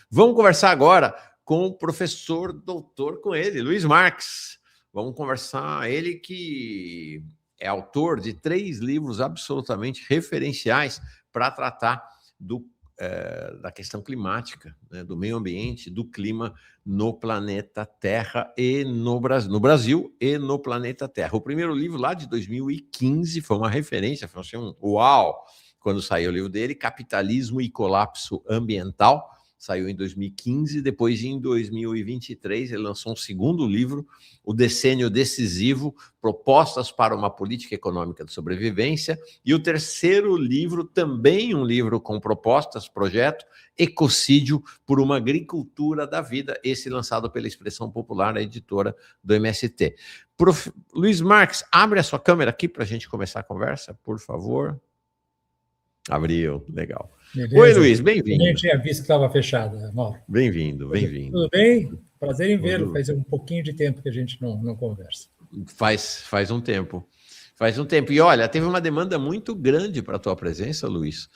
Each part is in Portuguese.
Vamos conversar agora com o professor doutor com ele, Luiz Marques. Vamos conversar, ele que é autor de 3 livros absolutamente referenciais para tratar da questão climática, né, do meio ambiente, do clima no planeta Terra e no Brasil e no planeta Terra. O primeiro livro lá de 2015 foi uma referência, foi assim, uau, quando saiu o livro dele, Capitalismo e Colapso Ambiental. Saiu em 2015, depois em 2023 ele lançou um segundo livro, O Decênio Decisivo, Propostas para uma Política Econômica de Sobrevivência, e o terceiro livro, também um livro com propostas, projeto, Ecocídio por uma Agricultura da Vida, esse lançado pela Expressão Popular, a editora do MST. Luiz Marques, abre a sua câmera aqui para a gente começar a conversa, por favor. Abriu, legal. Beleza. Oi, Luiz, bem-vindo. Eu nem tinha visto que estava fechada, Mauro. Bem-vindo, bem-vindo. Tudo bem? Prazer em vê-lo. Faz um pouquinho de tempo que a gente não conversa. Faz um tempo. Faz um tempo. E olha, teve uma demanda muito grande para a tua presença, Luiz,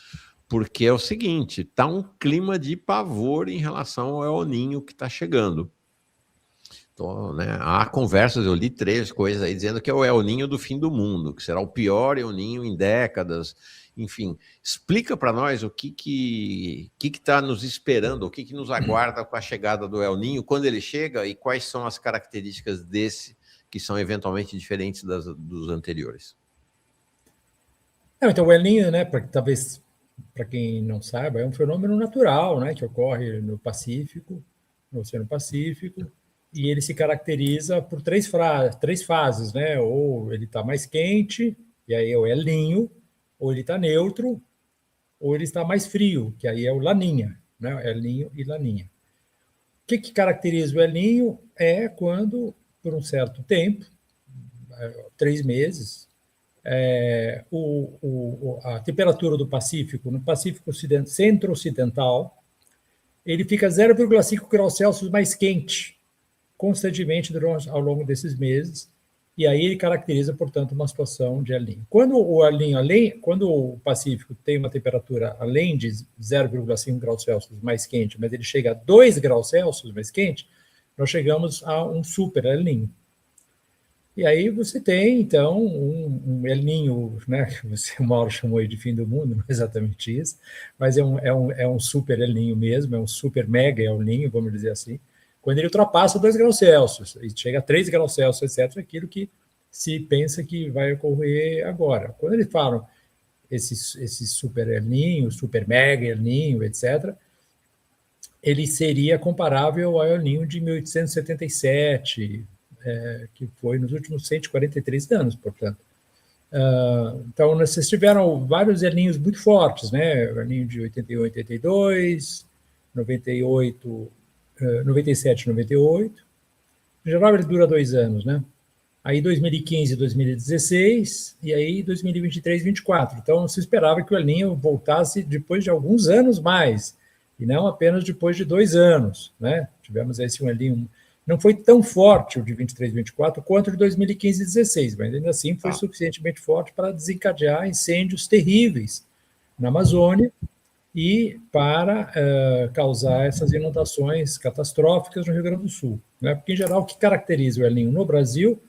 porque é o seguinte, está um clima de pavor em relação ao El Niño que está chegando. Então, né, há conversas, eu li 3 coisas aí dizendo que é o El Niño do fim do mundo, que será o pior El Niño em décadas. Enfim, explica para nós o que está nos esperando, o que nos aguarda com a chegada do El Niño, quando ele chega e quais são as características desse que são eventualmente diferentes dos anteriores. Então, o El Niño, né, talvez para quem não saiba, é um fenômeno natural, né, que ocorre no Pacífico, no Oceano Pacífico, e ele se caracteriza por 3 fases, né? Ou ele está mais quente, e aí é o El Niño, ou ele está neutro, ou ele está mais frio, que aí é o Laninha, né? El Niño e Laninha. O que caracteriza o El Niño é quando, por um certo tempo, 3 meses, a temperatura do Pacífico, no Pacífico centro-ocidental, ele fica 0,5 graus Celsius mais quente, constantemente ao longo desses meses, e aí ele caracteriza, portanto, uma situação de El Niño. Quando o Pacífico tem uma temperatura além de 0,5 graus Celsius mais quente, mas ele chega a 2 graus Celsius mais quente, nós chegamos a um super El Niño. E aí você tem, então, um El Niño, né, que o Mauro chamou de fim do mundo, não é exatamente isso, mas é um super El Niño mesmo, é um super mega El Niño, vamos dizer assim, quando ele ultrapassa 2 graus Celsius, e chega a 3 graus Celsius, etc., aquilo que se pensa que vai ocorrer agora. Quando eles falam esse super El Niño, super mega El Niño, etc., ele seria comparável ao El Niño de 1877, que foi nos últimos 143 anos, portanto. Então, vocês tiveram vários El Niños muito fortes, né? O El Niño de 81, 82, 98... 97, 98. Em geral, ele dura 2 anos, né? Aí 2015, 2016, e aí 2023, 24. Então, se esperava que o El Niño voltasse depois de alguns anos mais, e não apenas depois de 2 anos, né? Tivemos esse El Niño, não foi tão forte o de 23, 24 quanto o de 2015 e 16, mas ainda assim foi suficientemente forte para desencadear incêndios terríveis na Amazônia, e para causar essas inundações catastróficas no Rio Grande do Sul, né? Porque, em geral, o que caracteriza o El Niño no Brasil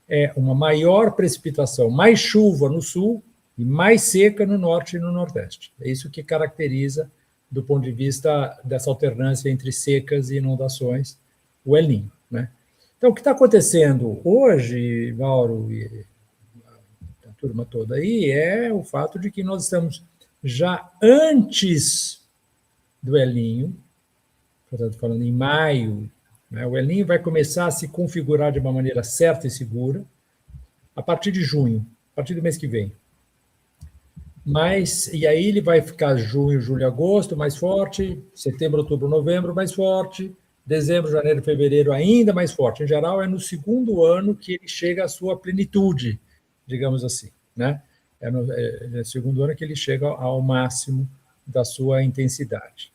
é uma maior precipitação, mais chuva no sul e mais seca no norte e no nordeste. É isso que caracteriza, do ponto de vista dessa alternância entre secas e inundações, o El Niño, né? Então, o que está acontecendo hoje, Mauro e a turma toda aí, é o fato de que nós estamos já antes do El Niño, portanto, falando em maio, né, o El Niño vai começar a se configurar de uma maneira certa e segura a partir de junho, a partir do mês que vem. E aí ele vai ficar junho, julho, agosto mais forte, setembro, outubro, novembro mais forte, dezembro, janeiro, fevereiro ainda mais forte. Em geral, é no segundo ano que ele chega à sua plenitude, digamos assim, né? É no segundo ano que ele chega ao máximo da sua intensidade.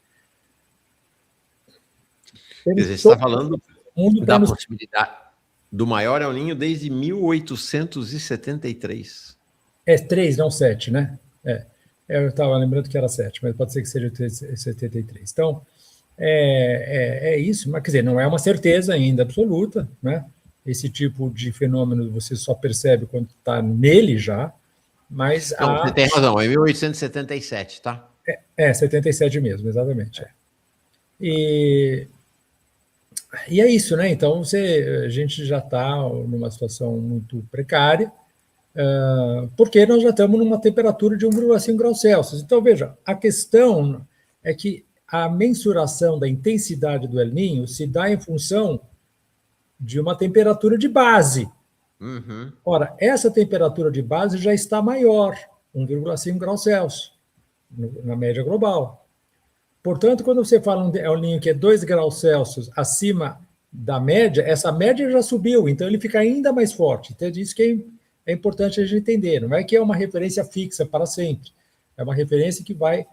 Quer dizer, você está falando da possibilidade do maior El Niño desde 1873. É 3, não 7, né? Eu estava lembrando que era 7, mas pode ser que seja 73. Então, É isso, mas quer dizer, não é uma certeza ainda absoluta, né? Esse tipo de fenômeno você só percebe quando está nele já, mas Não, você tem razão, é 1877, tá? 77 mesmo, exatamente. E é isso, né? Então a gente já está numa situação muito precária, porque nós já estamos numa temperatura de 1,5 graus Celsius. Então, veja, a questão é que a mensuração da intensidade do El Niño se dá em função de uma temperatura de base. Uhum. Ora, essa temperatura de base já está maior, 1,5 graus Celsius, na média global. Portanto, quando você fala um El Niño que é 2 graus Celsius acima da média, essa média já subiu, então ele fica ainda mais forte. Então, é isso que é importante a gente entender. Não é que é uma referência fixa para sempre. É uma referência que vai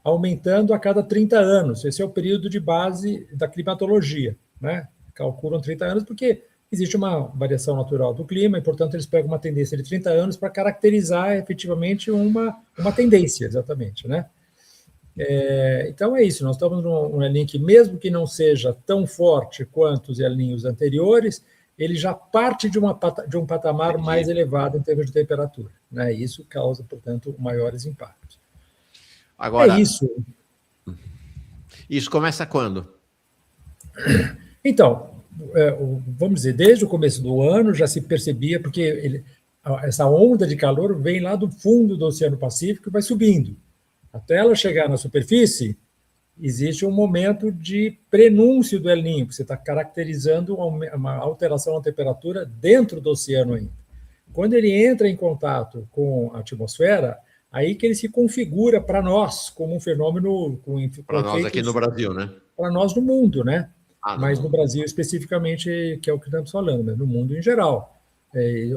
aumentando a cada 30 anos. Esse é o período de base da climatologia, né? Calculam 30 anos porque existe uma variação natural do clima e, portanto, eles pegam uma tendência de 30 anos para caracterizar efetivamente uma tendência, exatamente, né? Então é isso, nós estamos num El Niño que, mesmo que não seja tão forte quanto os El Niños anteriores, ele já parte de um patamar mais elevado em termos de temperatura, né? Isso causa, portanto, maiores impactos. Agora, é isso. Isso começa quando? Então, vamos dizer, desde o começo do ano já se percebia, porque essa onda de calor vem lá do fundo do Oceano Pacífico e vai subindo. Até ela chegar na superfície, existe um momento de prenúncio do El Niño, que você está caracterizando uma alteração na temperatura dentro do oceano ainda. Quando ele entra em contato com a atmosfera, aí que ele se configura para nós como um fenômeno com para nós aqui no Brasil, né? Para nós no mundo, né? Mas mundo. No Brasil especificamente, que é o que estamos falando, mas no mundo em geral.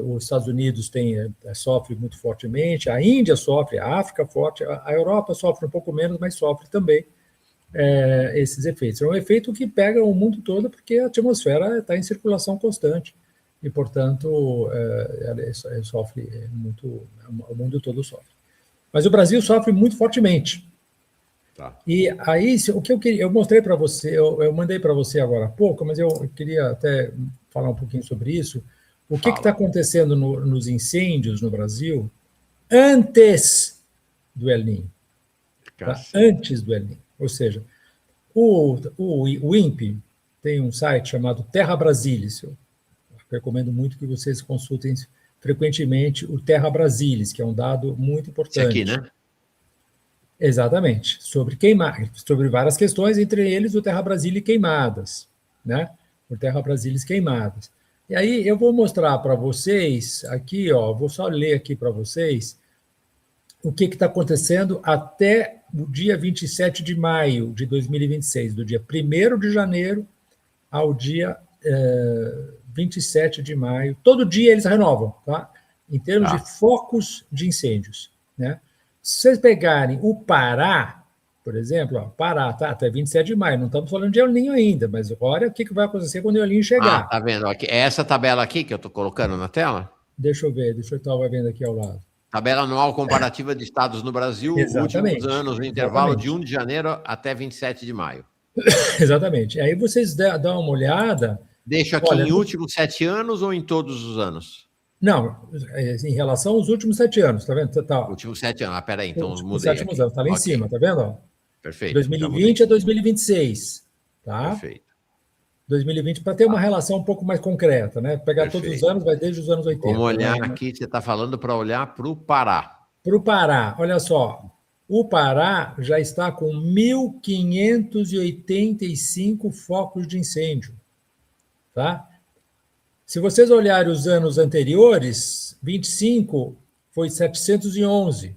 Os Estados Unidos sofre muito fortemente, a Índia sofre, a África forte, a Europa sofre um pouco menos, mas sofre também esses efeitos. É um efeito que pega o mundo todo porque a atmosfera está em circulação constante e, portanto, ela sofre muito, o mundo todo sofre. Mas o Brasil sofre muito fortemente. Tá. E aí, o que eu mostrei para você, eu mandei para você agora há pouco, mas eu queria até falar um pouquinho sobre isso. O que está acontecendo nos incêndios no Brasil antes do El Niño? Tá? Antes do El Niño. Ou seja, o INPE tem um site chamado Terra Brasilis. Eu recomendo muito que vocês consultem frequentemente o Terra Brasilis, que é um dado muito importante. Esse aqui, né? Exatamente, sobre várias questões, entre eles o Terra Brasilis queimadas, né? O Terra Brasilis queimadas. E aí eu vou mostrar para vocês aqui, vou só ler aqui para vocês o que está acontecendo até o dia 27 de maio de 2026, do dia 1º de janeiro ao dia 27 de maio. Todo dia eles renovam, tá? Em termos de focos de incêndios, né? Se vocês pegarem o Pará, por exemplo, Pará, tá, até 27 de maio, não estamos falando de El Niño ainda, mas olha o que vai acontecer quando o El Niño chegar. Tá vendo? Aqui, é essa tabela aqui que eu estou colocando na tela? Deixa eu estar vendo aqui ao lado. Tabela anual comparativa de estados no Brasil, últimos anos, no intervalo de 1 de janeiro até 27 de maio. Exatamente. Aí vocês dão uma olhada... Deixa aqui em últimos 7 anos ou em todos os anos? Não, em relação aos últimos 7 anos, tá vendo? Tá. Últimos 7 anos. Peraí, então os mudei. Os 7 anos, tá lá em cima, tá vendo? Perfeito. 2020 a 2026, tá? Perfeito. 2020, para ter uma relação um pouco mais concreta, né? Pegar todos os anos, vai desde os anos 80. Vamos olhar aqui, você está falando para olhar para o Pará. Para o Pará, olha só. O Pará já está com 1.585 focos de incêndio, tá? Se vocês olharem os anos anteriores, 25 foi 711,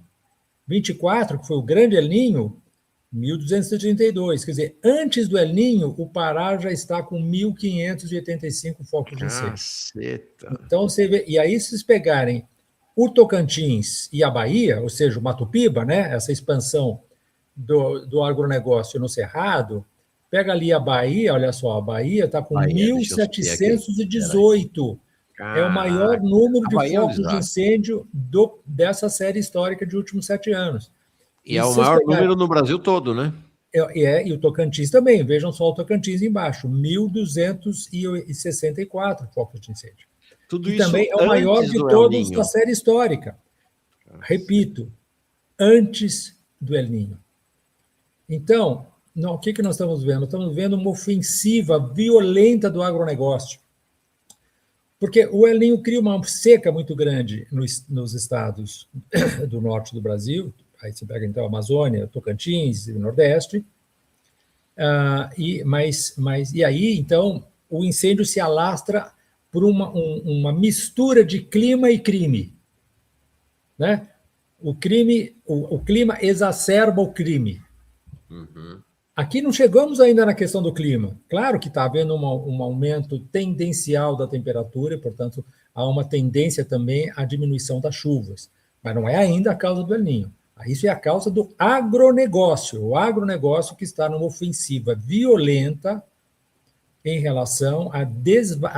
24, que foi o grande El Niño, 1.232. Quer dizer, antes do El Niño, o Pará já está com 1.585 focos de incêndio. Caceta. Então, você vê, e aí, se vocês pegarem o Tocantins e a Bahia, ou seja, o Mato Piba, né, essa expansão do agronegócio no Cerrado, pega ali a Bahia, olha só, a Bahia está com 1.718. É o maior número de focos de incêndio dessa série histórica de últimos 7 anos. E é o maior número no Brasil todo, né? E o Tocantins também, vejam só o Tocantins embaixo, 1.264 focos de incêndio. Tudo que isso também é o maior antes de do El todos Niño. da série histórica. Repito, antes do El Niño. Então, o que nós estamos vendo? Estamos vendo uma ofensiva violenta do agronegócio. Porque o El Niño cria uma seca muito grande nos estados do norte do Brasil, aí você pega então a Amazônia, Tocantins e o Nordeste, e aí então o incêndio se alastra por uma mistura de clima e crime, né? O clima exacerba o crime. Uhum. Aqui não chegamos ainda na questão do clima. Claro que está havendo um aumento tendencial da temperatura, e, portanto, há uma tendência também à diminuição das chuvas. Mas não é ainda a causa do El Niño. Isso é a causa do agronegócio. O agronegócio que está numa ofensiva violenta em relação à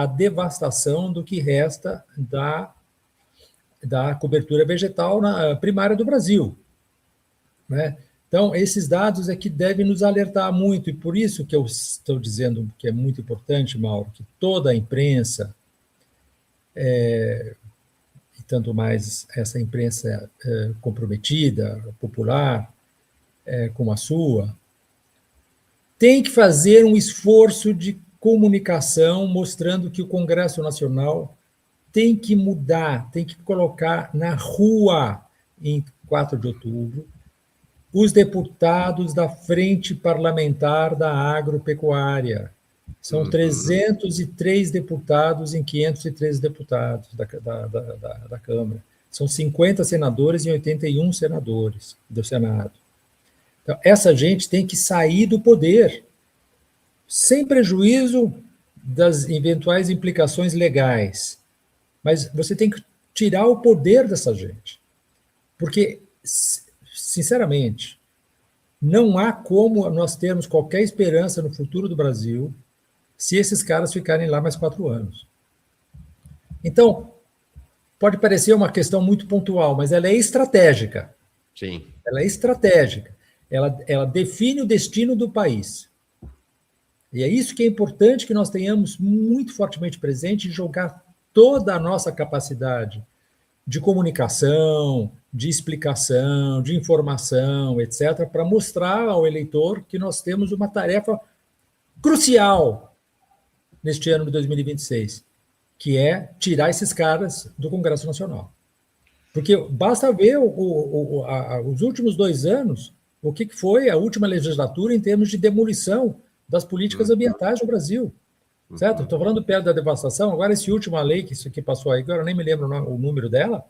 devastação do que resta da cobertura vegetal primária do Brasil, né? Então, esses dados é que devem nos alertar muito, e por isso que eu estou dizendo que é muito importante, Mauro, que toda a imprensa, e tanto mais essa imprensa comprometida, popular, como a sua, tem que fazer um esforço de comunicação mostrando que o Congresso Nacional tem que mudar, tem que colocar na rua, em 4 de outubro, os deputados da Frente Parlamentar da Agropecuária. São 303 deputados em 513 deputados da Câmara. São 50 senadores e 81 senadores do Senado. Então, essa gente tem que sair do poder, sem prejuízo das eventuais implicações legais. Mas você tem que tirar o poder dessa gente. Porque, sinceramente, não há como nós termos qualquer esperança no futuro do Brasil se esses caras ficarem lá mais 4 anos. Então, pode parecer uma questão muito pontual, mas ela é estratégica. Sim. Ela é estratégica. Ela define o destino do país. E é isso que é importante que nós tenhamos muito fortemente presente e jogar toda a nossa capacidade de comunicação, de explicação, de informação, etc., para mostrar ao eleitor que nós temos uma tarefa crucial neste ano de 2026, que é tirar esses caras do Congresso Nacional. Porque basta ver os últimos 2 anos, o que foi a última legislatura em termos de demolição das políticas ambientais no Brasil. Certo? Estou falando perto da devastação. Agora, essa última lei que isso aqui passou aí, agora eu nem me lembro o número dela,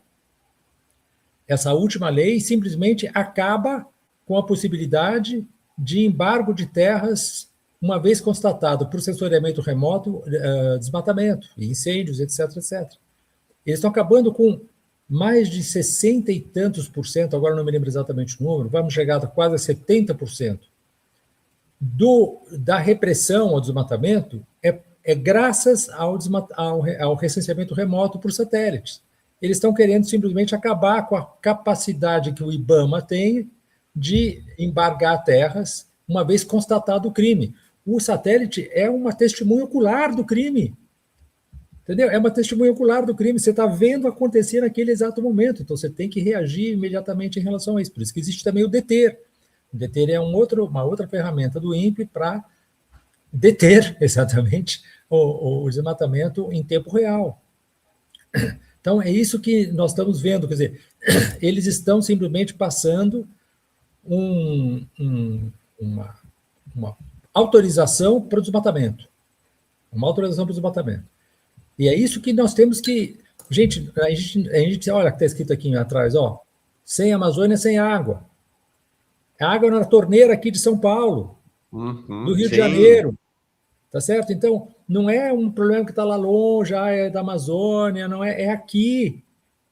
essa última lei simplesmente acaba com a possibilidade de embargo de terras, uma vez constatado por sensoriamento remoto, desmatamento, incêndios, etc, etc. Eles estão acabando com mais de 60 e tantos por cento, agora não me lembro exatamente o número, vamos chegar a quase 70%, da repressão ao desmatamento é graças ao recenseamento remoto por satélites. Eles estão querendo simplesmente acabar com a capacidade que o IBAMA tem de embargar terras, uma vez constatado o crime. O satélite é uma testemunha ocular do crime. Entendeu? É uma testemunha ocular do crime. Você está vendo acontecer naquele exato momento. Então, você tem que reagir imediatamente em relação a isso. Por isso que existe também o deter. O deter é uma outra ferramenta do INPE para deter, exatamente, o desmatamento em tempo real. Então, é isso que nós estamos vendo. Quer dizer, eles estão simplesmente passando uma autorização para o desmatamento. Uma autorização para o desmatamento. E é isso que nós temos que... Gente, a gente olha que está escrito aqui atrás, ó, sem Amazônia, sem água. A água na torneira aqui de São Paulo, do Rio de Janeiro. Tá certo? Então, não é um problema que está lá longe, é da Amazônia, não é aqui.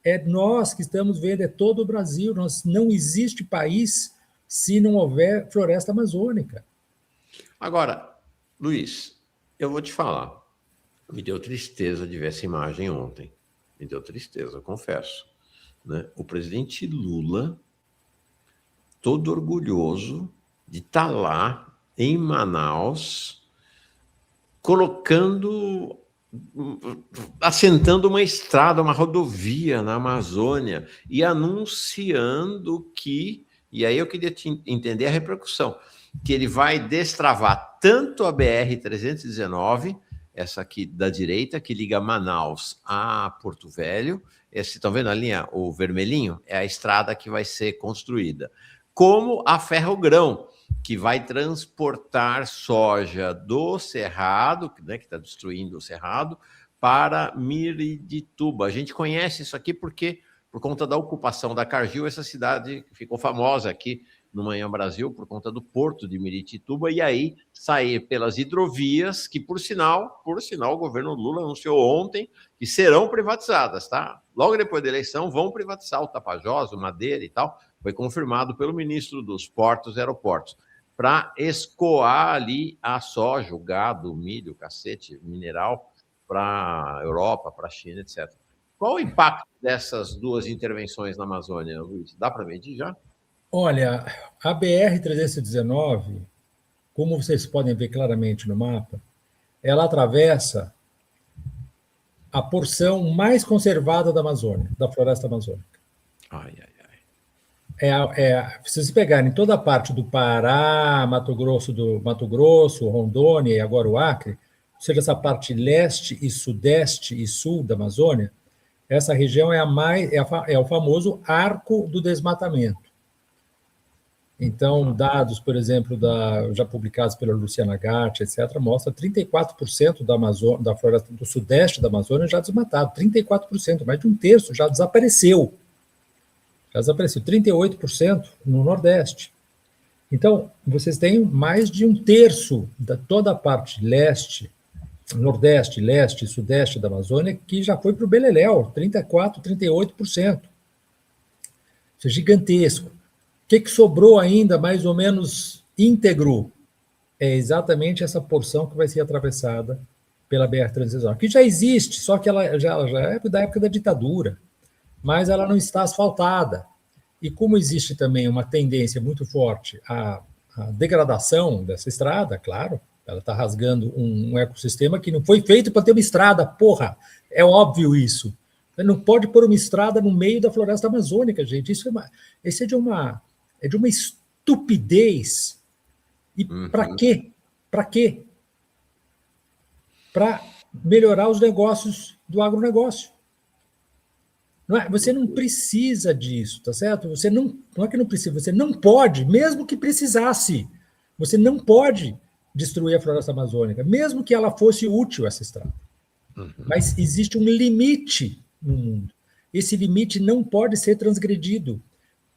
É nós que estamos vendo, é todo o Brasil. Não existe país se não houver floresta amazônica. Agora, Luiz, eu vou te falar. Me deu tristeza de ver essa imagem ontem. Me deu tristeza, eu confesso. Né? O presidente Lula, todo orgulhoso, de estar lá em Manaus, colocando, assentando uma estrada, uma rodovia na Amazônia e anunciando que, e aí eu queria entender a repercussão, que ele vai destravar tanto a BR-319, essa aqui da direita, que liga Manaus a Porto Velho, esse, estão vendo a linha, o vermelhinho? É a estrada que vai ser construída, como a Ferrogrão, que vai transportar soja do Cerrado, né, que está destruindo o Cerrado, para Miritituba. A gente conhece isso aqui porque, por conta da ocupação da Cargill, essa cidade ficou famosa aqui no Manhã Brasil por conta do porto de Miritituba, e aí sair pelas hidrovias, que, por sinal, o governo Lula anunciou ontem que serão privatizadas, tá? Logo depois da eleição, vão privatizar o Tapajós, o Madeira e tal. Foi confirmado pelo ministro dos Portos e Aeroportos, para escoar ali a soja, o gado, o milho, o cacete, mineral, para a Europa, para a China, etc. Qual o impacto dessas duas intervenções na Amazônia, Luiz? Dá para medir já? Olha, a BR-319, como vocês podem ver claramente no mapa, ela atravessa a porção mais conservada da Amazônia, da floresta amazônica. Ai, ai. Se vocês pegarem toda a parte do Pará, Mato Grosso, Rondônia e agora o Acre, ou seja, essa parte leste e sudeste e sul da Amazônia, essa região é o famoso arco do desmatamento. Então, dados, por exemplo, já publicados pela Luciana Gatti, etc., mostra 34% da floresta do sudeste da Amazônia já desmatado, 34%, mais de um terço já desapareceu. Já desapareceu, 38% no Nordeste. Então, vocês têm mais de um terço de toda a parte leste, Nordeste, leste e sudeste da Amazônia que já foi para o beleléu, 34%, 38%. Isso é gigantesco. O que sobrou ainda, mais ou menos íntegro, é exatamente essa porção que vai ser atravessada pela BR-319, que já existe, só que ela já é da época da ditadura, mas ela não está asfaltada. E como existe também uma tendência muito forte à degradação dessa estrada, claro, ela está rasgando um ecossistema que não foi feito para ter uma estrada, porra, é óbvio isso. Você não pode pôr uma estrada no meio da floresta amazônica, gente. Isso é de uma estupidez. E para quê? Para quê? Para melhorar os negócios do agronegócio. Você não precisa disso, tá certo? Você não é que não precisa, você não pode, mesmo que precisasse, você não pode destruir a floresta amazônica, mesmo que ela fosse útil, essa estrada. Mas existe um limite no mundo. Esse limite não pode ser transgredido.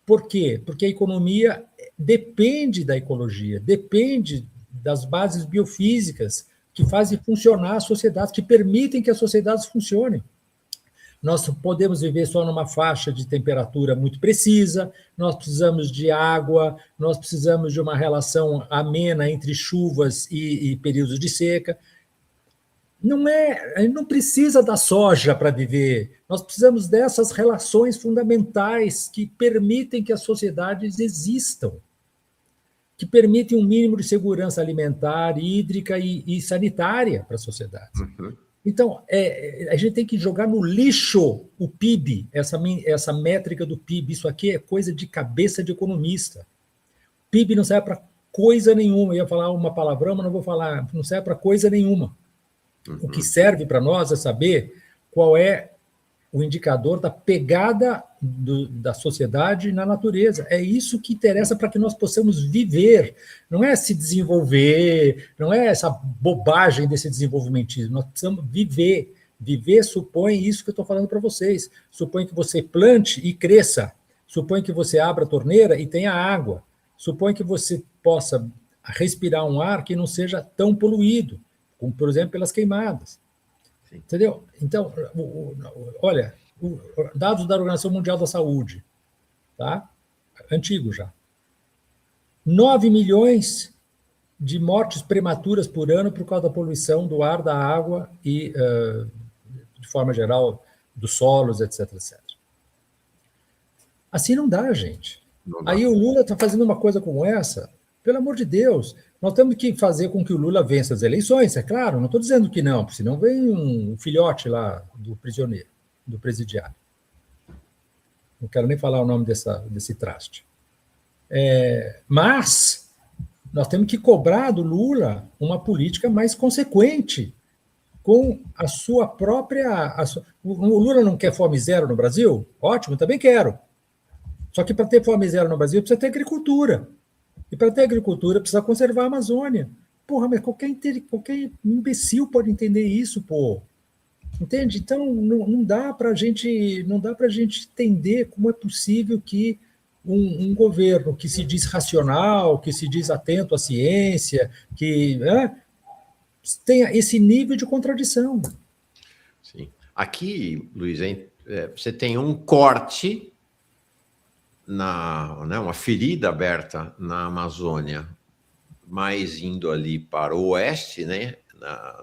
Por quê? Porque a economia depende da ecologia, depende das bases biofísicas que fazem funcionar as sociedades, que permitem que as sociedades funcionem. Nós podemos viver só numa faixa de temperatura muito precisa, nós precisamos de água, nós precisamos de uma relação amena entre chuvas e períodos de seca. A gente não precisa da soja para viver, nós precisamos dessas relações fundamentais que permitem que as sociedades existam, que permitem um mínimo de segurança alimentar, hídrica e sanitária para as sociedades. Então, a gente tem que jogar no lixo o PIB, essa métrica do PIB. Isso aqui é coisa de cabeça de economista. PIB não serve para coisa nenhuma. Eu ia falar uma palavrão, mas não vou falar. Não serve para coisa nenhuma. O que serve para nós é saber qual é o indicador da pegada da sociedade na natureza. É isso que interessa para que nós possamos viver. Não é se desenvolver, não é essa bobagem desse desenvolvimentismo. Nós precisamos viver. Viver supõe isso que eu estou falando para vocês. Supõe que você plante e cresça. Supõe que você abra a torneira e tenha água. Supõe que você possa respirar um ar que não seja tão poluído, como, por exemplo, pelas queimadas. Entendeu? Então, olha, dados da Organização Mundial da Saúde, tá? Antigo já. 9 milhões de mortes prematuras por ano por causa da poluição do ar, da água e, de forma geral, dos solos, etc, etc. Assim não dá, gente. Não dá. Aí o Lula está fazendo uma coisa como essa, Pelo amor de Deus, nós temos que fazer com que o Lula vença as eleições, é claro, não estou dizendo que não, porque senão vem um filhote lá do prisioneiro, do presidiário. Não quero nem falar o nome desse traste. Mas nós temos que cobrar do Lula uma política mais consequente com a sua própria... O Lula não quer fome zero no Brasil? Ótimo, também quero. Só que para ter fome zero no Brasil precisa ter agricultura. E para ter agricultura precisa conservar a Amazônia. Porra, mas qualquer imbecil pode entender isso, pô. Entende? Então, não dá para a gente entender como é possível que um governo que se diz racional, que se diz atento à ciência, que tenha esse nível de contradição. Sim. Aqui, Luiz, você tem um corte, uma ferida aberta na Amazônia, mais indo ali para o oeste, né?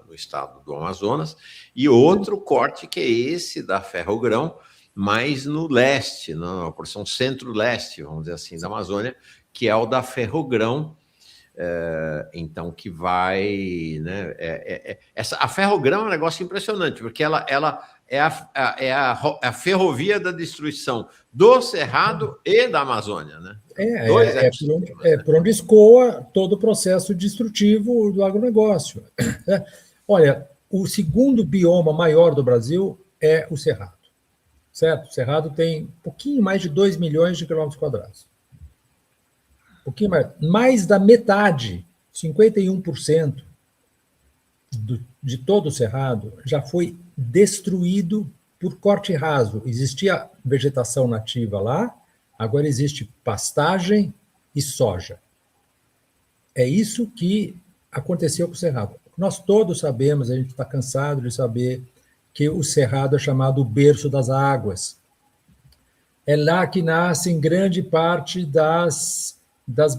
No estado do Amazonas, e outro corte que é esse da Ferrogrão, mais no leste, na porção centro-leste, vamos dizer assim, da Amazônia, que é o da Ferrogrão, então que vai... Né, a Ferrogrão é um negócio impressionante, porque ela é a ferrovia da destruição do Cerrado e da Amazônia, né? Por onde escoa todo o processo destrutivo do agronegócio. Olha, o segundo bioma maior do Brasil é o Cerrado, certo? O Cerrado tem um pouquinho mais de 2 milhões de quilômetros quadrados. Um pouquinho mais da metade, 51% de todo o Cerrado já foi destruído por corte raso. Existia vegetação nativa lá, agora existe pastagem e soja. É isso que aconteceu com o Cerrado. Nós todos sabemos, a gente está cansado de saber, que o Cerrado é chamado o berço das águas. É lá que nascem grande parte das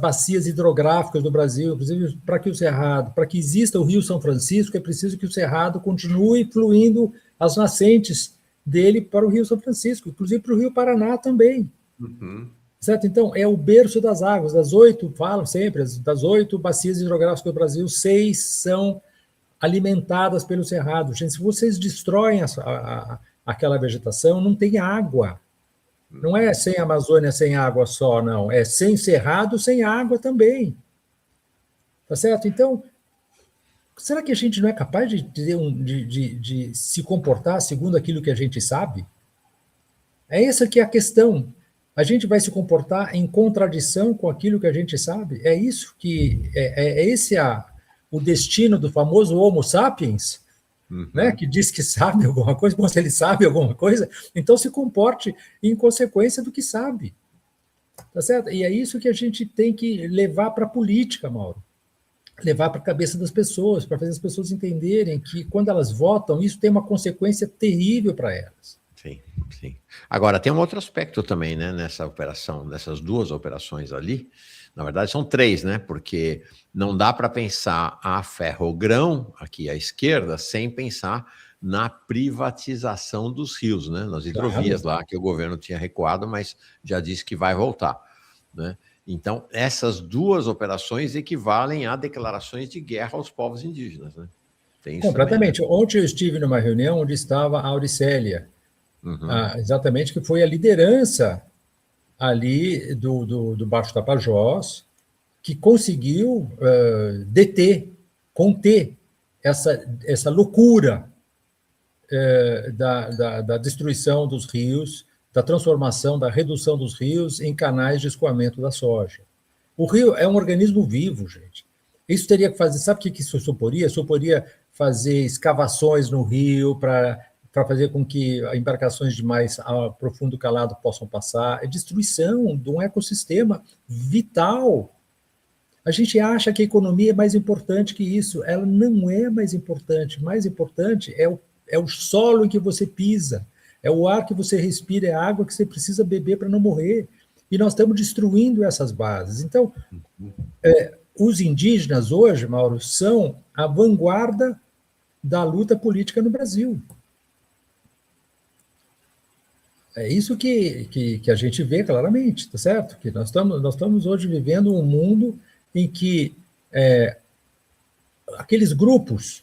bacias hidrográficas do Brasil, inclusive para que exista o Rio São Francisco, é preciso que o Cerrado continue fluindo as nascentes dele para o Rio São Francisco, inclusive para o Rio Paraná também. Uhum. Certo? Então, é o berço das águas. Falam sempre, das 8 bacias hidrográficas do Brasil, 6 são alimentadas pelo Cerrado. Gente, se vocês destroem aquela vegetação, não tem água. Não é sem Amazônia, sem água só, não. É sem Cerrado, sem água também. Tá certo? Então, será que a gente não é capaz de se comportar segundo aquilo que a gente sabe? É essa que é a questão. A gente vai se comportar em contradição com aquilo que a gente sabe? É isso que... esse o destino do famoso Homo sapiens, né, que diz que sabe alguma coisa. Bom, se ele sabe alguma coisa, então se comporte em consequência do que sabe. Tá certo? E é isso que a gente tem que levar para a política, Mauro. Levar para a cabeça das pessoas, para fazer as pessoas entenderem que, quando elas votam, isso tem uma consequência terrível para elas. Sim, sim. Agora, tem um outro aspecto também, né, nessa operação, nessas duas operações ali. Na verdade, são 3, né? Porque não dá para pensar a Ferrogrão, aqui à esquerda, sem pensar na privatização dos rios, né? Nas hidrovias lá, que o governo tinha recuado, mas já disse que vai voltar, né? Então, essas duas operações equivalem a declarações de guerra aos povos indígenas, né? Tem isso completamente. também, né? Ontem eu estive numa reunião onde estava a Auricélia, exatamente, que foi a liderança ali do Baixo Tapajós, que conseguiu conter essa loucura da destruição dos rios, da transformação, da redução dos rios em canais de escoamento da soja. O rio é um organismo vivo, gente. Isso teria que fazer... Sabe o que isso suporia? Suporia fazer escavações no rio para fazer com que embarcações de mais profundo calado possam passar. É destruição de um ecossistema vital. A gente acha que a economia é mais importante que isso. Ela não é mais importante. Mais importante é o solo em que você pisa, é o ar que você respira, é a água que você precisa beber para não morrer. E nós estamos destruindo essas bases. Então, os indígenas hoje, Mauro, são a vanguarda da luta política no Brasil. É isso que a gente vê claramente, tá certo? Que nós estamos hoje vivendo um mundo em que aqueles grupos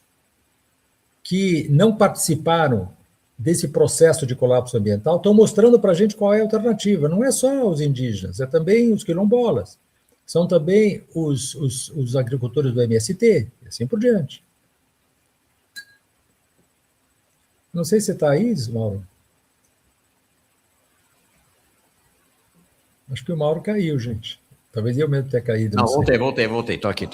que não participaram desse processo de colapso ambiental estão mostrando para a gente qual é a alternativa. Não é só os indígenas, é também os quilombolas, são também os agricultores do MST, e assim por diante. Não sei se você está aí, Mauro. Acho que o Mauro caiu, gente. Talvez eu mesmo tenha caído. Não, voltei. Tô aqui.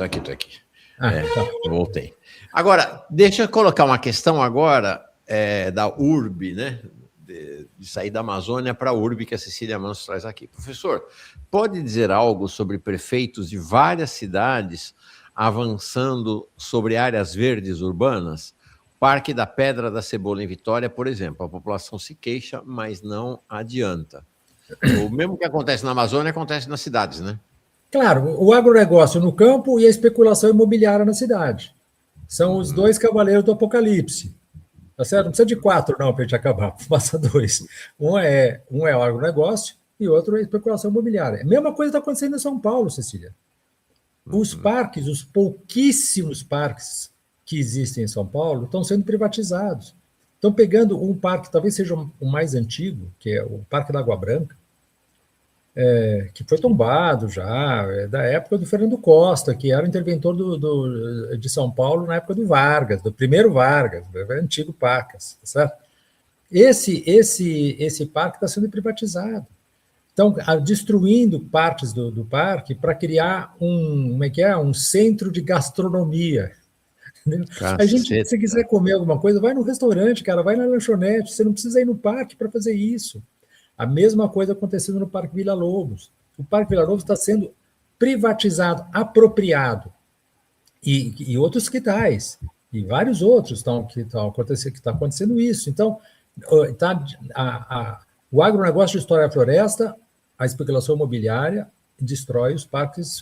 Ah, tá. Voltei. Agora, deixa eu colocar uma questão agora da URB, né? De sair da Amazônia para a URB, que a Cecília Manso traz aqui. Professor, pode dizer algo sobre prefeitos de várias cidades avançando sobre áreas verdes urbanas? Parque da Pedra da Cebola em Vitória, por exemplo. A população se queixa, mas não adianta. O mesmo que acontece na Amazônia acontece nas cidades, né? Claro, o agronegócio no campo e a especulação imobiliária na cidade. São os dois cavaleiros do apocalipse. Tá certo? Não precisa de 4, não, para a gente acabar. Basta 2. Um é o agronegócio e outro é a especulação imobiliária. A mesma coisa está acontecendo em São Paulo, Cecília. Os parques, os pouquíssimos parques que existem em São Paulo, estão sendo privatizados. Estão pegando um parque, talvez seja o mais antigo, que é o Parque da Água Branca, que foi tombado já, da época do Fernando Costa, que era o interventor de São Paulo na época do Vargas, do primeiro Vargas, do antigo Pacas, certo? Esse parque está sendo privatizado. Então, destruindo partes do parque para criar um centro de gastronomia. A gente, se quiser comer alguma coisa, vai no restaurante, cara, vai na lanchonete, você não precisa ir no parque para fazer isso. A mesma coisa acontecendo no Parque Vila Lobos. O Parque Vila Lobos está sendo privatizado, apropriado. E outros que tais, e vários outros que está acontecendo isso. Então, o agronegócio destrói a floresta, a especulação imobiliária destrói os parques.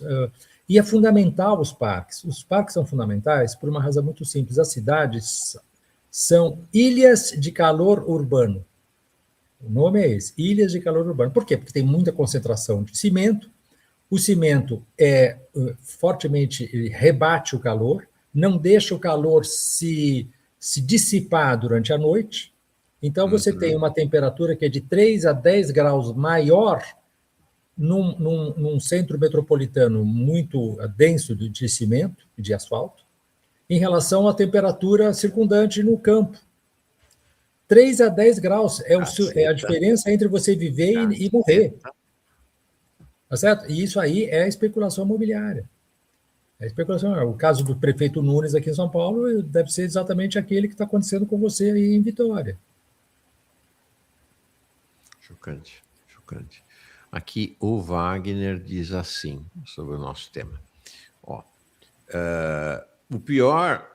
E é fundamental os parques. Os parques são fundamentais por uma razão muito simples. As cidades são ilhas de calor urbano. O nome é esse, ilhas de calor urbano. Por quê? Porque tem muita concentração de cimento. O cimento fortemente rebate o calor, não deixa o calor se dissipar durante a noite. Então, você tem uma temperatura que é de 3 a 10 graus maior num centro metropolitano muito denso de cimento, de asfalto, em relação à temperatura circundante no campo. 3 a 10 graus é a diferença entre você viver e morrer. Tá certo? E isso aí é a especulação imobiliária. O caso do prefeito Nunes aqui em São Paulo deve ser exatamente aquele que está acontecendo com você aí em Vitória. Chocante. Aqui o Wagner diz assim, sobre o nosso tema. O pior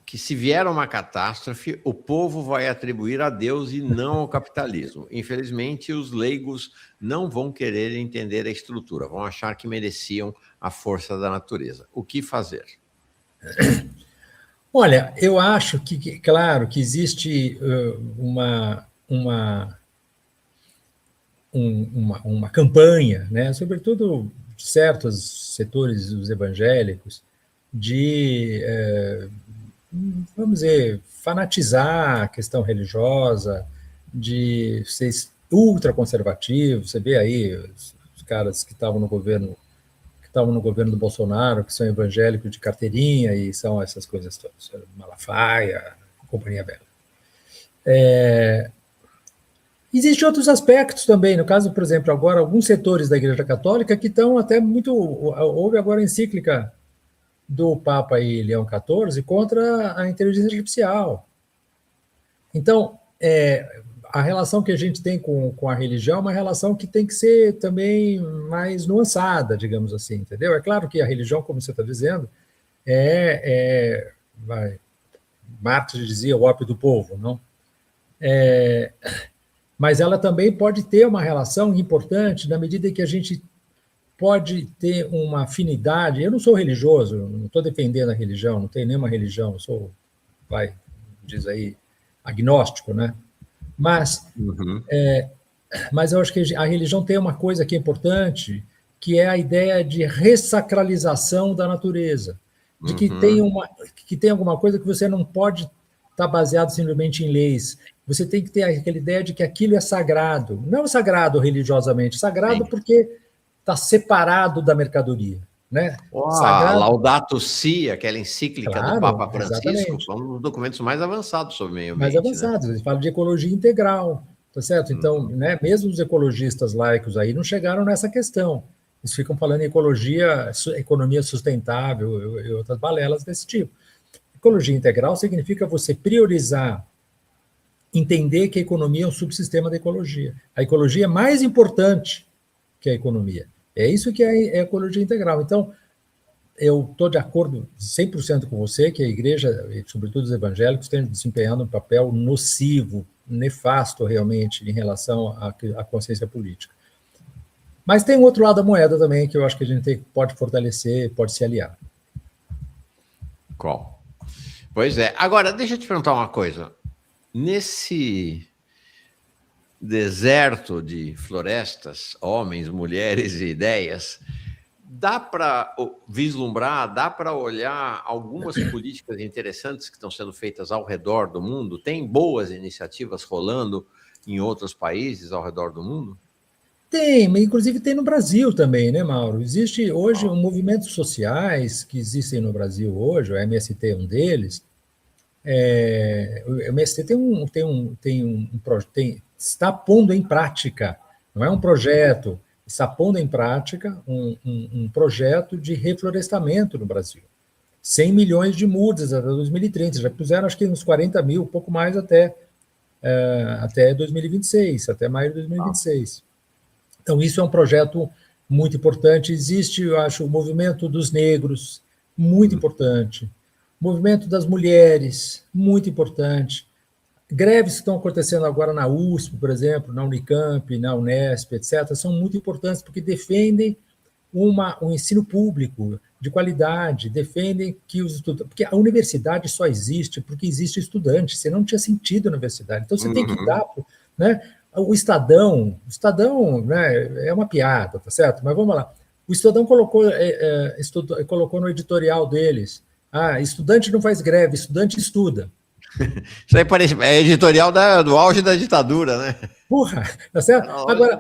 que se vier uma catástrofe, o povo vai atribuir a Deus e não ao capitalismo. Infelizmente, os leigos não vão querer entender a estrutura, vão achar que mereciam a força da natureza. O que fazer? Olha, eu acho que claro, que existe uma campanha, né, sobretudo certos setores dos evangélicos, de vamos dizer, fanatizar a questão religiosa, de ser ultraconservativo. Você vê aí os caras que estavam no governo do Bolsonaro, que são evangélicos de carteirinha e são essas coisas todas, Malafaia, companhia bela. Existem outros aspectos também, no caso, por exemplo, agora alguns setores da Igreja Católica que estão até muito... Houve agora a encíclica do Papa aí, Leão XIV, contra a inteligência artificial. Então, a relação que a gente tem com a religião é uma relação que tem que ser também mais nuançada, digamos assim, entendeu? É claro que a religião, como você está dizendo, Marx dizia o ópio do povo, não? Mas ela também pode ter uma relação importante na medida em que a gente pode ter uma afinidade. Eu não sou religioso, não estou defendendo a religião, não tenho nenhuma religião, eu sou, diz aí, agnóstico, né? Mas eu acho que a religião tem uma coisa que é importante, que é a ideia de ressacralização da natureza, de que tem alguma coisa que você não pode estar baseado simplesmente em leis. Você tem que ter aquela ideia de que aquilo é sagrado. Não é sagrado religiosamente, sagrado porque está separado da mercadoria. Né? Sagrado. Laudato Si, aquela encíclica do Papa Francisco, exatamente. é um dos documentos mais avançados sobre meio ambiente. Mais avançados, né? Eles falam de ecologia integral, tá certo? Então, né, mesmo os ecologistas laicos aí não chegaram nessa questão. Eles ficam falando em ecologia, economia sustentável e outras balelas desse tipo. Ecologia integral significa você priorizar, entender que a economia é um subsistema da ecologia. A ecologia é mais importante que a economia. É isso que é a ecologia integral. Então, eu estou de acordo 100% com você que a igreja, e sobretudo os evangélicos, estão desempenhando um papel nocivo, nefasto realmente, em relação à consciência política. Mas tem um outro lado da moeda também que eu acho que a gente pode fortalecer, pode se aliar. Qual? Pois é. Agora, deixa eu te perguntar uma coisa. Nesse deserto de florestas, homens, mulheres e ideias, dá para vislumbrar, dá para olhar algumas políticas interessantes que estão sendo feitas ao redor do mundo? Tem boas iniciativas rolando em outros países ao redor do mundo? Tem, inclusive tem no Brasil também, né, Mauro? Existe hoje movimentos sociais que existem no Brasil hoje, o MST é um deles. O MST está pondo em prática, não é um projeto, está pondo em prática um projeto de reflorestamento no Brasil. 100 milhões de mudas até 2030, já puseram acho que uns 40 mil, pouco mais até 2026, até maio de 2026. Então, isso é um projeto muito importante. Existe, eu acho, o movimento dos negros, muito importante. O movimento das mulheres, muito importante. Greves que estão acontecendo agora na USP, por exemplo, na Unicamp, na Unesp, etc., são muito importantes porque defendem um ensino público de qualidade, defendem que os estudantes... Porque a universidade só existe porque existe estudante, senão não tinha sentido a universidade. Então, você tem que dar... Né? O Estadão, né, é uma piada, tá certo? Mas vamos lá. O Estadão colocou no editorial deles: estudante não faz greve, estudante estuda. Isso aí é editorial do auge da ditadura, né? Porra, tá certo? Agora,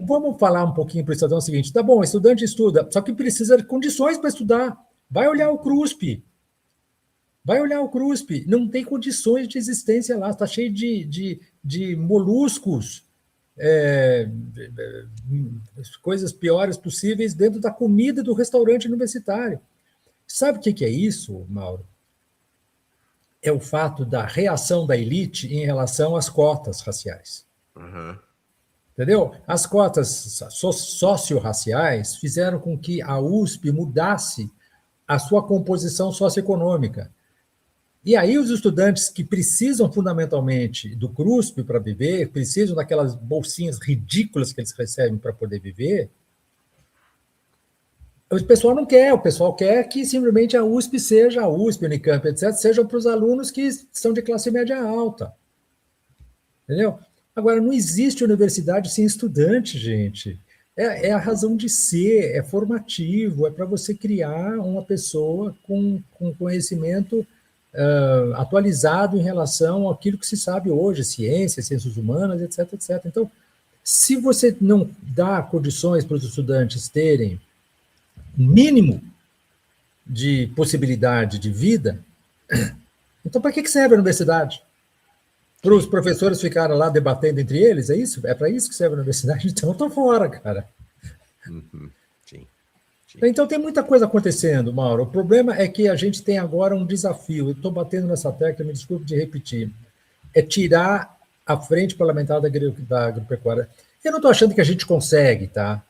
vamos falar um pouquinho para o Estadão o seguinte: tá bom, estudante estuda, só que precisa de condições para estudar. Vai olhar o CRUSP. Não tem condições de existência lá, está cheio de moluscos, coisas piores possíveis dentro da comida do restaurante universitário. Sabe o que é isso, Mauro? É o fato da reação da elite em relação às cotas raciais. Entendeu? As cotas socio-raciais fizeram com que a USP mudasse a sua composição socioeconômica. E aí os estudantes que precisam fundamentalmente do CRUSP para viver, precisam daquelas bolsinhas ridículas que eles recebem para poder viver, o pessoal não quer, o pessoal quer que simplesmente a USP seja a USP, Unicamp, etc., sejam para os alunos que são de classe média alta. Entendeu? Agora, não existe universidade sem estudante, gente. É a razão de ser, é formativo, é para você criar uma pessoa com conhecimento atualizado em relação àquilo que se sabe hoje, ciências humanas, etc, etc. Então, se você não dá condições para os estudantes terem mínimo de possibilidade de vida, então para que serve a universidade? Para os professores ficarem lá debatendo entre eles, é isso? É para isso que serve a universidade? Então eu estou fora, cara. Sim. Então tem muita coisa acontecendo, Mauro. O problema é que a gente tem agora um desafio. Eu estou batendo nessa tecla, me desculpe de repetir. É tirar a frente parlamentar da agropecuária. Eu não estou achando que a gente consegue, tá?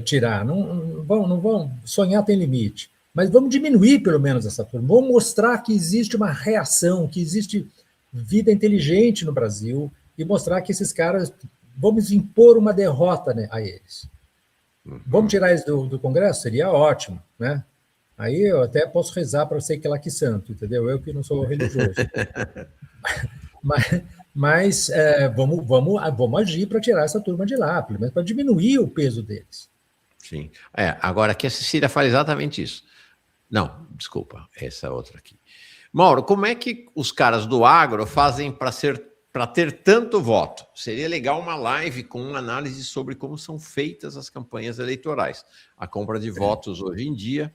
Tirar. Não vão. Sonhar tem limite. Mas vamos diminuir, pelo menos, essa turma. Vamos mostrar que existe uma reação, que existe vida inteligente no Brasil e mostrar que esses caras... Vamos impor uma derrota, né, a eles. Vamos tirar eles do Congresso? Seria ótimo, né? Aí eu até posso rezar para sei que lá que santo, entendeu? Eu que não sou religioso. mas vamos agir para tirar essa turma de lá, pelo menos para diminuir o peso deles. Sim. Agora aqui a Cecília fala exatamente isso. Não, desculpa, essa outra aqui. Mauro, como é que os caras do agro fazem para ter tanto voto? Seria legal uma live com uma análise sobre como são feitas as campanhas eleitorais. A compra de votos hoje em dia,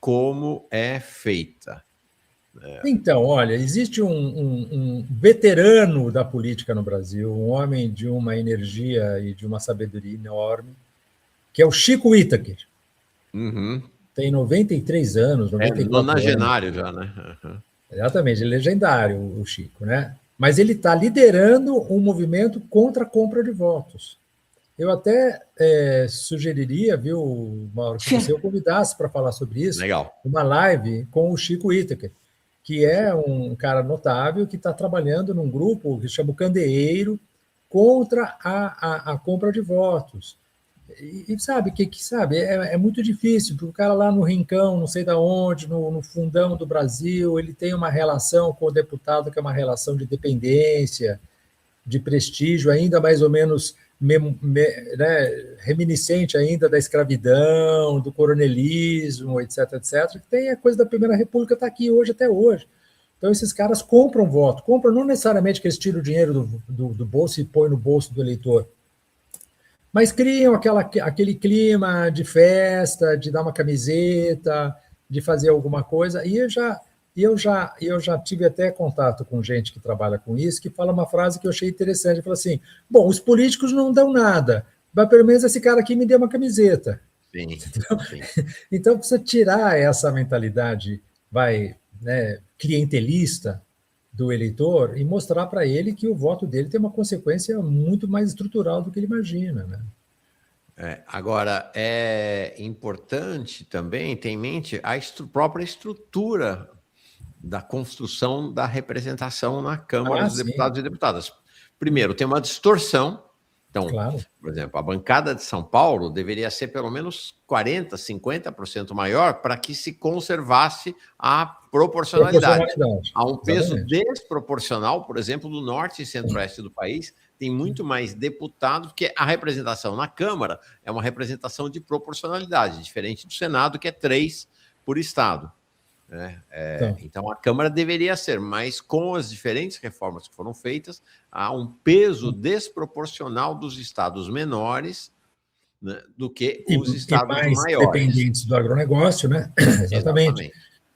como é feita. Então, olha, existe um veterano da política no Brasil, um homem de uma energia e de uma sabedoria enorme, que é o Chico Whittaker. Uhum. Tem 93 anos, 94 nonagenário já, né? Uhum. Exatamente, ele é legendário, o Chico, né? Mas ele está liderando um movimento contra a compra de votos. Eu até sugeriria, viu, Mauro, que você o convidasse para falar sobre isso. Legal. Uma live com o Chico Whittaker, que é um cara notável que está trabalhando num grupo que chama o Candeeiro contra a compra de votos. E sabe, sabe, é muito difícil, porque o cara lá no rincão, não sei de onde, no fundão do Brasil, ele tem uma relação com o deputado que é uma relação de dependência, de prestígio, ainda mais ou menos reminiscente ainda da escravidão, do coronelismo, etc., etc., que tem a coisa da Primeira República, está aqui hoje, até hoje. Então, esses caras compram voto, compram não necessariamente que eles tiram o dinheiro do bolso e põem no bolso do eleitor, mas criam aquele clima de festa, de dar uma camiseta, de fazer alguma coisa. E eu já tive até contato com gente que trabalha com isso, que fala uma frase que eu achei interessante. Fala assim, bom, os políticos não dão nada, mas pelo menos esse cara aqui me deu uma camiseta. Sim, então precisa tirar essa mentalidade clientelista do eleitor e mostrar para ele que o voto dele tem uma consequência muito mais estrutural do que ele imagina, né? Agora, é importante também ter em mente a própria estrutura da construção da representação na Câmara dos Deputados e Deputadas. Primeiro, tem uma distorção. Então, claro. Por exemplo, a bancada de São Paulo deveria ser pelo menos 40%, 50% maior para que se conservasse a proporcionalidade. Há um peso desproporcional, por exemplo, do norte e centro-oeste do país, tem muito mais deputados, porque a representação na Câmara é uma representação de proporcionalidade, diferente do Senado, que é 3 por estado. Então, a Câmara deveria ser, mas com as diferentes reformas que foram feitas, há um peso desproporcional dos estados menores, né, do que os estados mais maiores. Dependentes do agronegócio, né? Exatamente.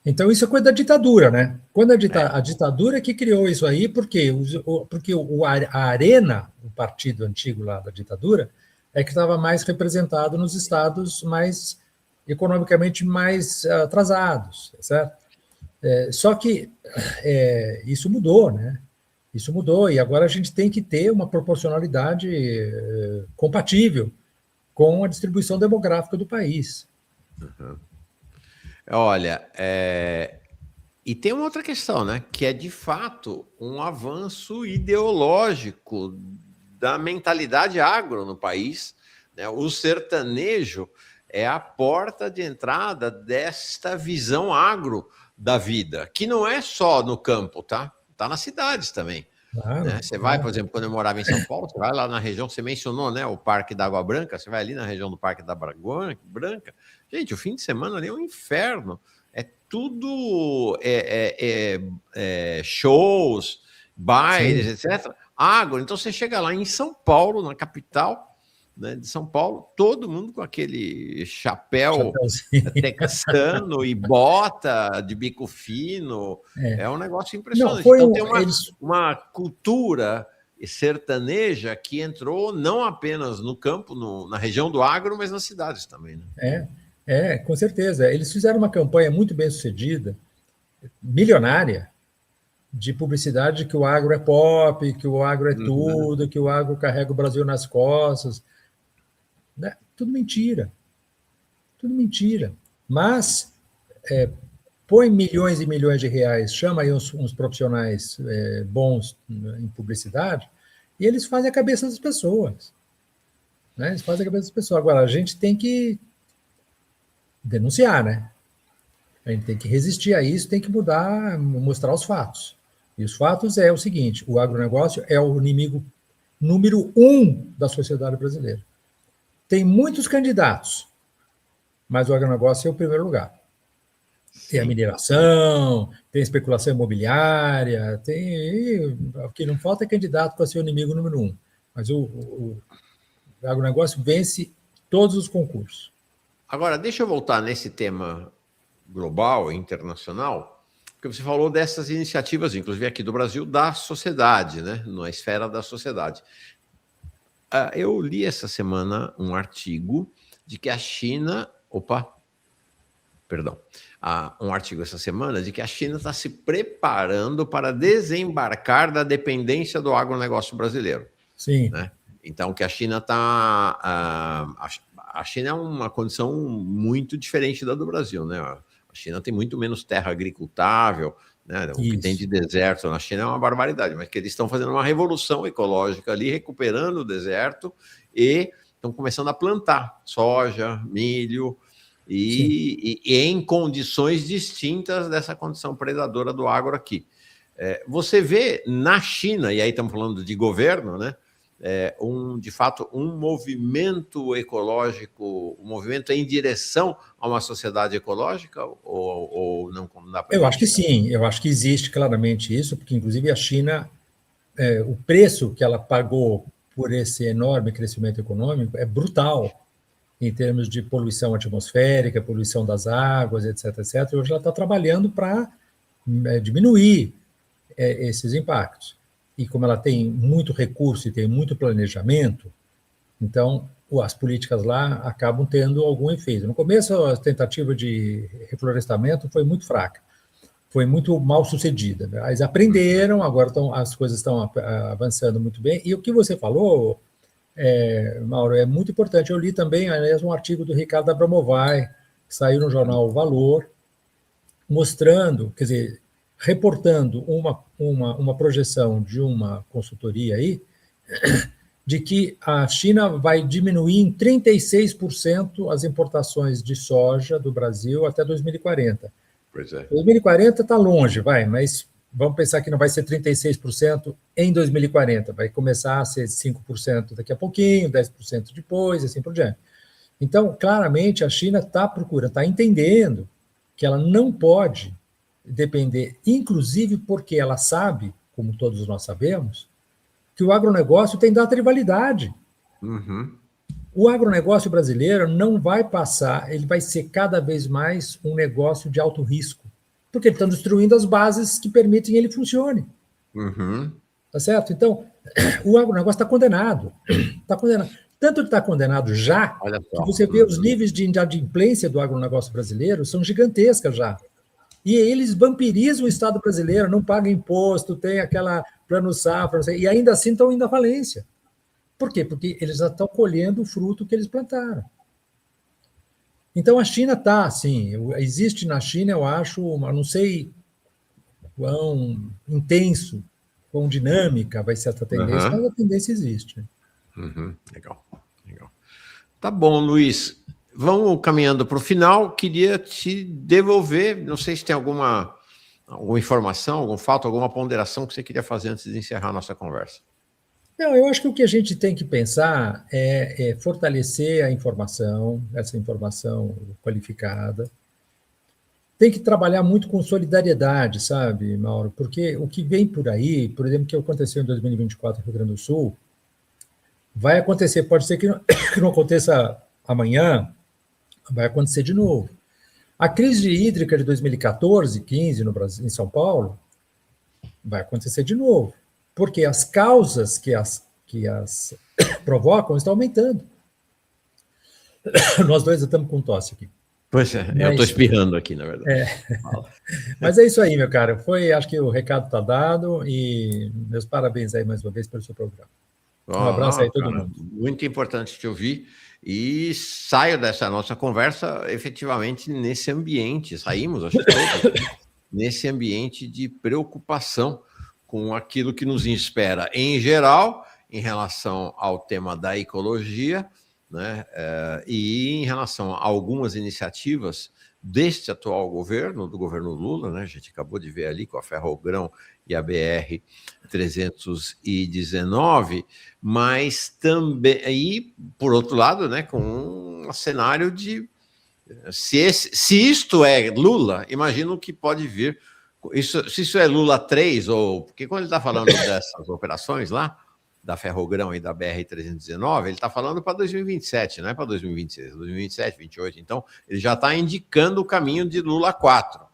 Então, isso é coisa da ditadura, né? Quando a ditadura que criou isso aí, porque a Arena, o partido antigo lá da ditadura, é que estava mais representado nos estados mais economicamente mais atrasados, certo? Só que isso mudou, né? Isso mudou, e agora a gente tem que ter uma proporcionalidade compatível com a distribuição demográfica do país. Uhum. Olha, e tem uma outra questão, né? Que é, de fato, um avanço ideológico da mentalidade agro no país, né? O sertanejo é a porta de entrada desta visão agro da vida, que não é só no campo, tá? Tá nas cidades também. Claro, né? Você vai, por exemplo, quando eu morava em São Paulo, você vai lá na região, você mencionou, né, o Parque da Água Branca, você vai ali na região do Parque da Branca. Gente, o fim de semana ali é um inferno. É tudo shows, bailes, sim, etc. Água. Então você chega lá em São Paulo, na capital, né, de São Paulo, todo mundo com aquele chapéu texano e bota de bico fino. É um negócio impressionante. Não, então tem uma cultura sertaneja que entrou não apenas no campo, na região do agro, mas nas cidades também. Né? Com certeza. Eles fizeram uma campanha muito bem sucedida, milionária, de publicidade que o agro é pop, que o agro é tudo, que o agro carrega o Brasil nas costas. Tudo mentira. Tudo mentira. Mas põe milhões e milhões de reais, chama aí uns profissionais bons em publicidade, e eles fazem a cabeça das pessoas. Né? Eles fazem a cabeça das pessoas. Agora, a gente tem que denunciar, né? A gente tem que resistir a isso, tem que mudar, mostrar os fatos. E os fatos é o seguinte: o agronegócio é o inimigo número 1 da sociedade brasileira. Tem muitos candidatos, mas o agronegócio é o primeiro lugar. Tem a Sim. mineração, tem a especulação imobiliária, o que não falta é candidato para ser o inimigo número 1. Mas o agronegócio vence todos os concursos. Agora, deixa eu voltar nesse tema global e internacional, porque você falou dessas iniciativas, inclusive aqui do Brasil, da sociedade, né? Na esfera da sociedade. Eu li essa semana um artigo de que a China... um artigo essa semana de que a China está se preparando para desembarcar da dependência do agronegócio brasileiro. Sim. Né? Então, que a China está... A China é uma condição muito diferente da do Brasil, né? A China tem muito menos terra agricultável, né? O que tem de deserto na China é uma barbaridade, mas que eles estão fazendo uma revolução ecológica ali, recuperando o deserto e estão começando a plantar soja, milho, e em condições distintas dessa condição predadora do agro aqui. Você vê na China, e aí estamos falando de governo, né? De fato, um movimento ecológico, um movimento em direção a uma sociedade ecológica, ou não dá para... Eu acho que sim, eu acho que existe claramente isso, porque inclusive a China, o preço que ela pagou por esse enorme crescimento econômico é brutal, em termos de poluição atmosférica, poluição das águas, etc., etc. Hoje ela está trabalhando para diminuir esses impactos. E como ela tem muito recurso e tem muito planejamento, então as políticas lá acabam tendo algum efeito. No começo, a tentativa de reflorestamento foi muito fraca, foi muito mal sucedida. Eles aprenderam, agora as coisas estão avançando muito bem. E o que você falou, Mauro, é muito importante. Eu li também, aliás, um artigo do Ricardo Abramovay, que saiu no jornal O Valor, mostrando, quer dizer, reportando uma projeção de uma consultoria aí, de que a China vai diminuir em 36% as importações de soja do Brasil até 2040. Pois é. 2040 está longe, mas vamos pensar que não vai ser 36% em 2040, vai começar a ser 5% daqui a pouquinho, 10% depois, assim por diante. Então, claramente, a China está procurando, está entendendo que ela não pode depender, inclusive porque ela sabe, como todos nós sabemos, que o agronegócio tem data de validade. Uhum. O agronegócio brasileiro não vai passar, ele vai ser cada vez mais um negócio de alto risco, porque ele está destruindo as bases que permitem que ele funcione. Uhum. Tá certo? Então, o agronegócio está condenado. Está condenado. Tanto que está condenado já, que você vê os níveis de inadimplência do agronegócio brasileiro são gigantescas já. E eles vampirizam o Estado brasileiro, não pagam imposto, tem aquela plano safra, e ainda assim estão indo à falência. Por quê? Porque eles já estão colhendo o fruto que eles plantaram. Então, a China está, assim, existe na China, eu acho, não sei quão intenso, quão dinâmica vai ser essa tendência, mas a tendência existe. Legal. Tá bom, Luiz. Vamos caminhando para o final. Queria te devolver, não sei se tem alguma informação, algum fato, alguma ponderação que você queria fazer antes de encerrar a nossa conversa. Não, eu acho que o que a gente tem que pensar é fortalecer a informação, essa informação qualificada. Tem que trabalhar muito com solidariedade, sabe, Mauro? Porque o que vem por aí, por exemplo, o que aconteceu em 2024 no Rio Grande do Sul, vai acontecer, pode ser que não aconteça amanhã, vai acontecer de novo. A crise hídrica de 2014, 15 no Brasil, em São Paulo, vai acontecer de novo, porque as causas que as provocam estão aumentando. Nós dois estamos com tosse aqui. Pois é, eu estou espirrando aqui, na verdade. Mas é isso aí, meu cara. Acho que o recado está dado e meus parabéns aí mais uma vez pelo seu programa. Um abraço aí a todo mundo. Muito importante te ouvir. E saio dessa nossa conversa efetivamente nesse ambiente, saímos, acho que todos, nesse ambiente de preocupação com aquilo que nos espera em geral, em relação ao tema da ecologia, né, e em relação a algumas iniciativas deste atual governo, do governo Lula, né, a gente acabou de ver ali com a Ferrogrão e a BR-319, mas também, e por outro lado, né, com um cenário de Se isto é Lula, imagino que pode vir. Se isso é Lula 3, ou. Porque quando ele está falando dessas operações lá, da Ferrogrão e da BR-319, ele está falando para 2027, não é para 2026, 2027, 2028. Então, ele já está indicando o caminho de Lula 4.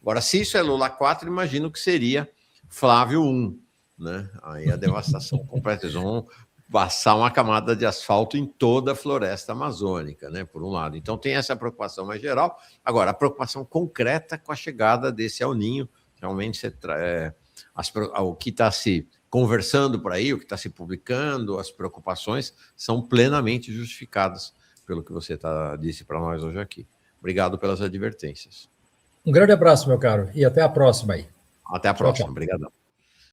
Agora, se isso é Lula 4, imagino que seria Flávio 1, né? Aí a devastação completa. Eles vão passar uma camada de asfalto em toda a floresta amazônica, né? Por um lado. Então, tem essa preocupação mais geral. Agora, a preocupação concreta com a chegada desse El Niño, realmente o que está se conversando por aí, o que está se publicando, as preocupações são plenamente justificadas pelo que você disse para nós hoje aqui. Obrigado pelas advertências. Um grande abraço, meu caro, e até a próxima aí. Até a próxima. Obrigado.